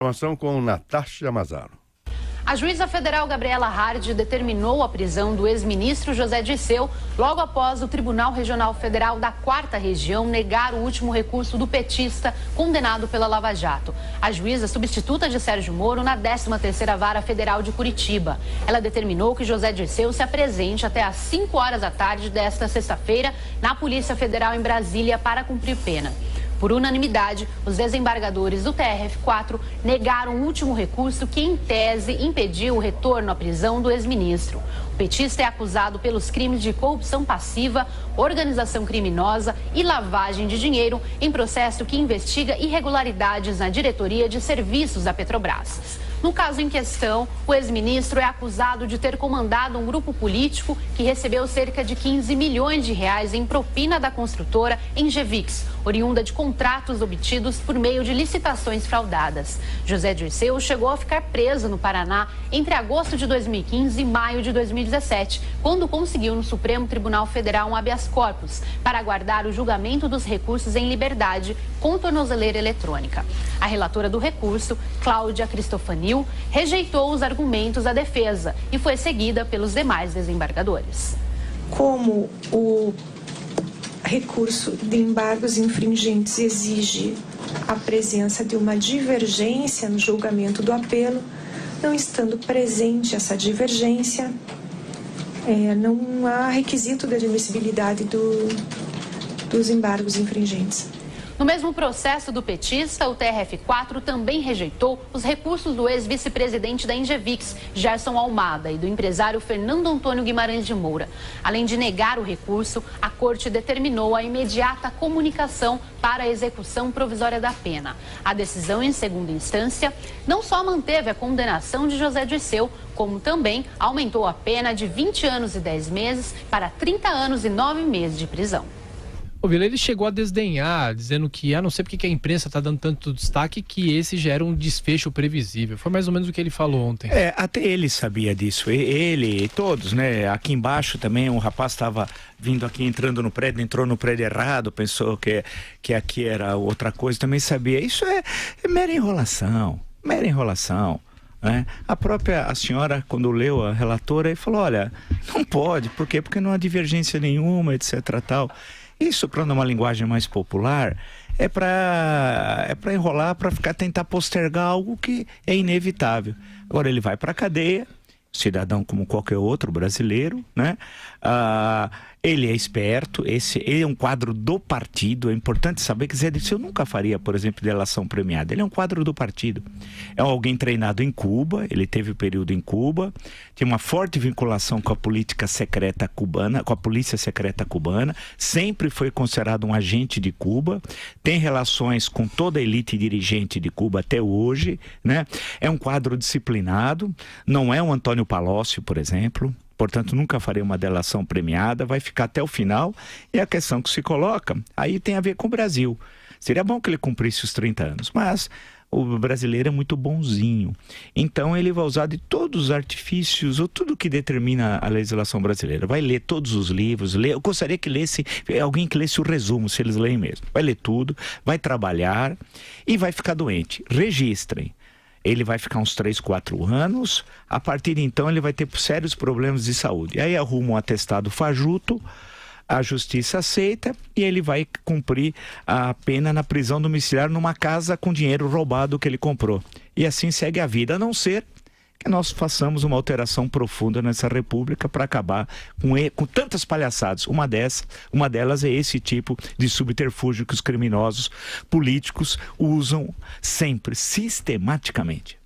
Informação com Natasha Mazaro. A juíza federal Gabriela Hard determinou a prisão do ex-ministro José Dirceu logo após o Tribunal Regional Federal da 4ª Região negar o último recurso do petista condenado pela Lava Jato. A juíza substituta de Sérgio Moro na 13ª Vara Federal de Curitiba. Ela determinou que José Dirceu se apresente até às 5 horas da tarde desta sexta-feira na Polícia Federal em Brasília para cumprir pena. Por unanimidade, os desembargadores do TRF4 negaram o último recurso que, em tese, impediu o retorno à prisão do ex-ministro. O petista é acusado pelos crimes de corrupção passiva, organização criminosa e lavagem de dinheiro em processo que investiga irregularidades na diretoria de serviços da Petrobras. No caso em questão, o ex-ministro é acusado de ter comandado um grupo político que recebeu cerca de 15 milhões de reais em propina da construtora Engevix, oriunda de contratos obtidos por meio de licitações fraudadas. José Dirceu chegou a ficar preso no Paraná entre agosto de 2015 e maio de 2017, quando conseguiu no Supremo Tribunal Federal um habeas corpus para aguardar o julgamento dos recursos em liberdade com tornozeleira eletrônica. A relatora do recurso, Cláudia Cristofanil, rejeitou os argumentos da defesa e foi seguida pelos demais desembargadores. Como o recurso de embargos infringentes exige a presença de uma divergência no julgamento do apelo, não estando presente essa divergência, não há requisito de admissibilidade dos embargos infringentes. No mesmo processo do petista, o TRF4 também rejeitou os recursos do ex-vice-presidente da Engevix, Gerson Almada, e do empresário Fernando Antônio Guimarães de Moura. Além de negar o recurso, a corte determinou a imediata comunicação para a execução provisória da pena. A decisão, em segunda instância, não só manteve a condenação de José Dirceu, como também aumentou a pena de 20 anos e 10 meses para 30 anos e 9 meses de prisão. O Vila, ele chegou a desdenhar, dizendo que, não sei porque que a imprensa está dando tanto destaque, que esse já era um desfecho previsível. Foi mais ou menos o que ele falou ontem. Até ele sabia disso. Ele e todos, né? Aqui embaixo também, um rapaz estava vindo aqui, entrando no prédio, entrou no prédio errado, pensou que aqui era outra coisa, também sabia. Isso é mera enrolação, mera enrolação. A senhora, quando leu a relatora, falou, olha, não pode, por quê? Porque não há divergência nenhuma, etc. tal. Isso, para uma linguagem mais popular, é para enrolar, para tentar postergar algo que é inevitável. Agora ele vai para a cadeia, cidadão como qualquer outro brasileiro, né? Ele é esperto, ele é um quadro do partido. É importante saber que Zé Dirceu nunca faria, por exemplo, delação premiada. Ele é um quadro do partido. É alguém treinado em Cuba, ele teve o período em Cuba, tem uma forte vinculação com a política secreta cubana, com a polícia secreta cubana, sempre foi considerado um agente de Cuba, tem relações com toda a elite dirigente de Cuba até hoje, né? É um quadro disciplinado, não é um Antônio Palocci, por exemplo. Portanto, nunca farei uma delação premiada, vai ficar até o final. E a questão que se coloca, aí tem a ver com o Brasil. Seria bom que ele cumprisse os 30 anos, mas o brasileiro é muito bonzinho. Então, ele vai usar de todos os artifícios, ou tudo que determina a legislação brasileira. Vai ler todos os livros, eu gostaria que lesse, alguém que lesse o resumo, se eles leem mesmo. Vai ler tudo, vai trabalhar e vai ficar doente. Registrem. Ele vai ficar uns 3, 4 anos, a partir de então ele vai ter sérios problemas de saúde. Aí arruma um atestado fajuto, a justiça aceita e ele vai cumprir a pena na prisão domiciliar numa casa com dinheiro roubado que ele comprou. E assim segue a vida, a não ser que nós façamos uma alteração profunda nessa república para acabar com tantas palhaçadas. Uma delas é esse tipo de subterfúgio que os criminosos políticos usam sempre, sistematicamente.